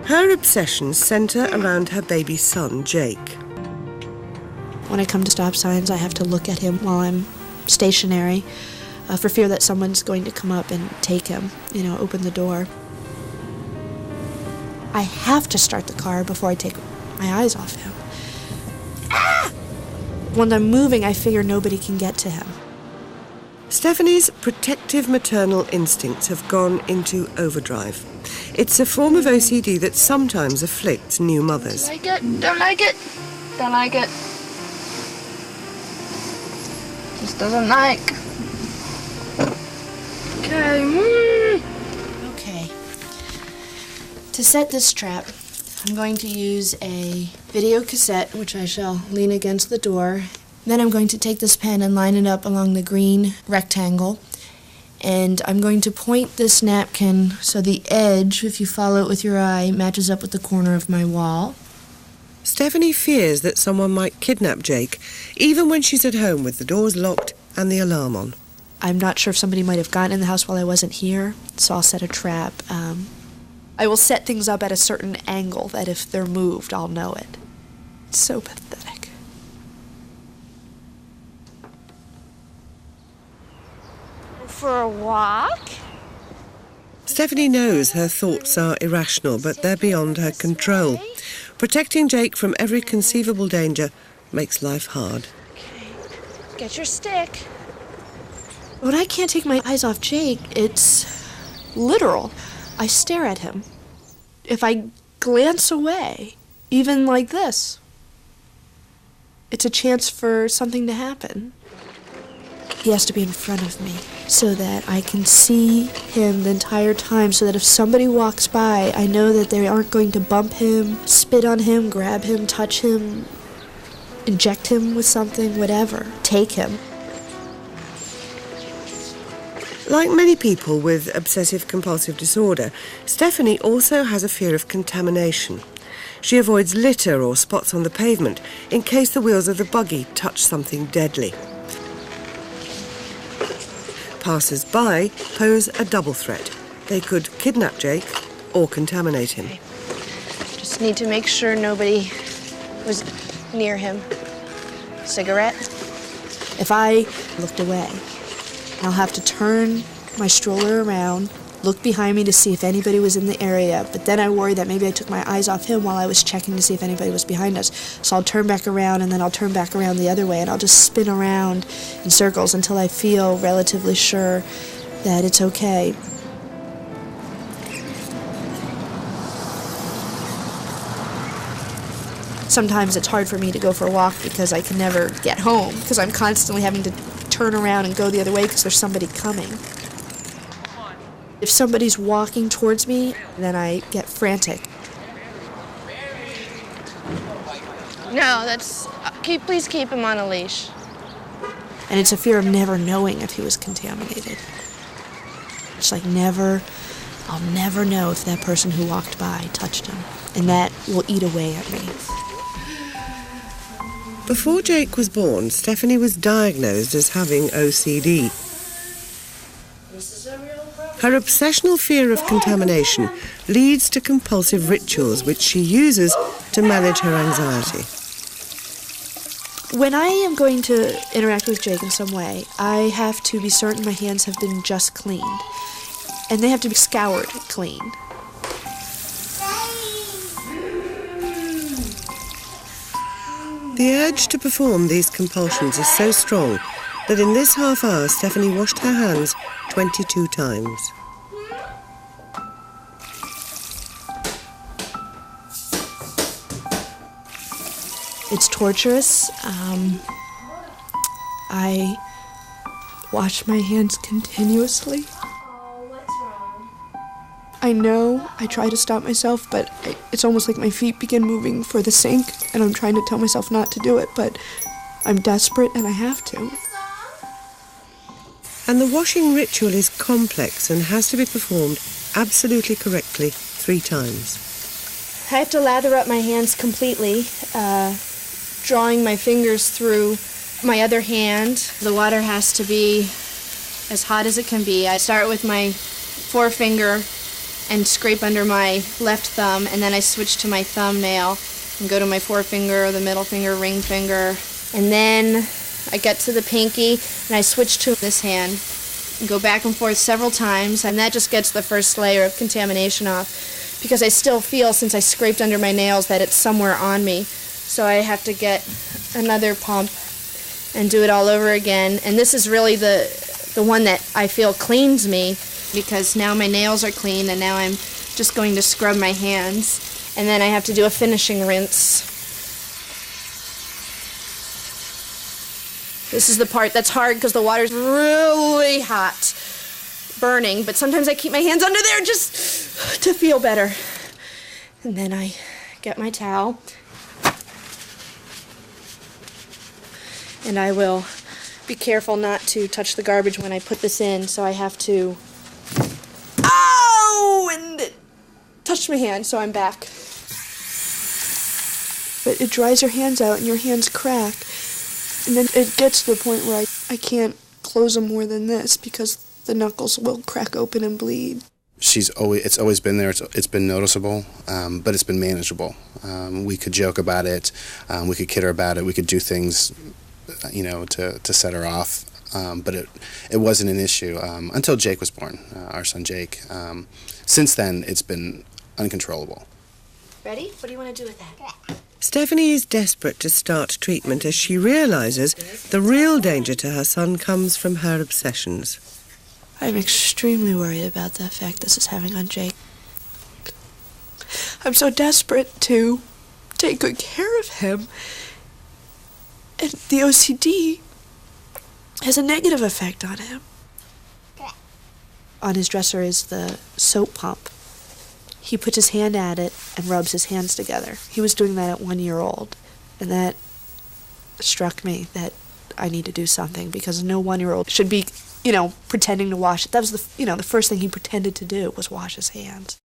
Her obsessions centre around her baby son, Jake. When I come to stop signs, I have to look at him while I'm stationary for fear that someone's going to come up and take him, open the door. I have to start the car before I take my eyes off him. Ah! When I'm moving, I figure nobody can get to him. Stephanie's protective maternal instincts have gone into overdrive. It's a form of OCD that sometimes afflicts new mothers. Don't like it. Just doesn't like. Okay. Okay. To set this trap, I'm going to use a video cassette, which I shall lean against the door. Then I'm going to take this pen and line it up along the green rectangle. And I'm going to point this napkin so the edge, if you follow it with your eye, matches up with the corner of my wall. Stephanie fears that someone might kidnap Jake, even when she's at home with the doors locked and the alarm on. I'm not sure if somebody might have gotten in the house while I wasn't here, so I'll set a trap. I will set things up at a certain angle that if they're moved, I'll know it. It's so pathetic. For a walk? Stephanie knows her thoughts are irrational, but they're beyond her control. Protecting Jake from every conceivable danger makes life hard. Okay, get your stick. When I can't take my eyes off Jake, it's literal. I stare at him. If I glance away, even like this, it's a chance for something to happen. He has to be in front of me so that I can see him the entire time, so that if somebody walks by, I know that they aren't going to bump him, spit on him, grab him, touch him, inject him with something, whatever, take him. Like many people with obsessive-compulsive disorder, Stephanie also has a fear of contamination. She avoids litter or spots on the pavement in case the wheels of the buggy touch something deadly. Passers-by pose a double threat. They could kidnap Jake or contaminate him. Okay. Just need to make sure nobody was near him. Cigarette? If I looked away, I'll have to turn my stroller around, look behind me to see if anybody was in the area, but then I worry that maybe I took my eyes off him while I was checking to see if anybody was behind us. So I'll turn back around, and then I'll turn back around the other way, and I'll just spin around in circles until I feel relatively sure that it's okay. Sometimes it's hard for me to go for a walk because I can never get home, because I'm constantly having to turn around and go the other way because there's somebody coming. If somebody's walking towards me, then I get frantic. No, that's... please keep him on a leash. And it's a fear of never knowing if he was contaminated. It's like I'll never know if that person who walked by touched him. And that will eat away at me. Before Jake was born, Stephanie was diagnosed as having OCD. Her obsessional fear of contamination leads to compulsive rituals which she uses to manage her anxiety. When I am going to interact with Jake in some way, I have to be certain my hands have been just cleaned. And they have to be scoured clean. The urge to perform these compulsions is so strong that in this half hour, Stephanie washed her hands 22 times. It's torturous. I wash my hands continuously. I know I try to stop myself, but it's almost like my feet begin moving for the sink, and I'm trying to tell myself not to do it, but I'm desperate and I have to. And the washing ritual is complex and has to be performed absolutely correctly 3 times. I have to lather up my hands completely, drawing my fingers through my other hand. The water has to be as hot as it can be. I start with my forefinger and scrape under my left thumb, and then I switch to my thumbnail and go to my forefinger, the middle finger, ring finger, and then I get to the pinky and I switch to this hand and go back and forth several times, and that just gets the first layer of contamination off, because I still feel, since I scraped under my nails, that it's somewhere on me. So I have to get another pump and do it all over again. And this is really the one that I feel cleans me, because now my nails are clean and now I'm just going to scrub my hands. And then I have to do a finishing rinse. This is the part that's hard because the water's really hot, burning, but sometimes I keep my hands under there just to feel better. And then I get my towel, and I will be careful not to touch the garbage when I put this in, so I have to, and it touched my hand, so I'm back. But it dries your hands out and your hands crack, and then it gets to the point where I can't close them more than this because the knuckles will crack open and bleed. It's always been there. It's been noticeable, but it's been manageable. We could joke about it. We could kid her about it. We could do things, to set her off. But it wasn't an issue until Jake was born, our son Jake. Since then, it's been uncontrollable. Ready? What do you want to do with that? Stephanie is desperate to start treatment as she realises the real danger to her son comes from her obsessions. I'm extremely worried about the effect this is having on Jake. I'm so desperate to take good care of him, and the OCD has a negative effect on him. On his dresser is the soap pump. He puts his hand at it and rubs his hands together. He was doing that at 1 year old, and that struck me that I need to do something, because no 1-year-old should be, pretending to wash it. That was the first thing he pretended to do was wash his hands.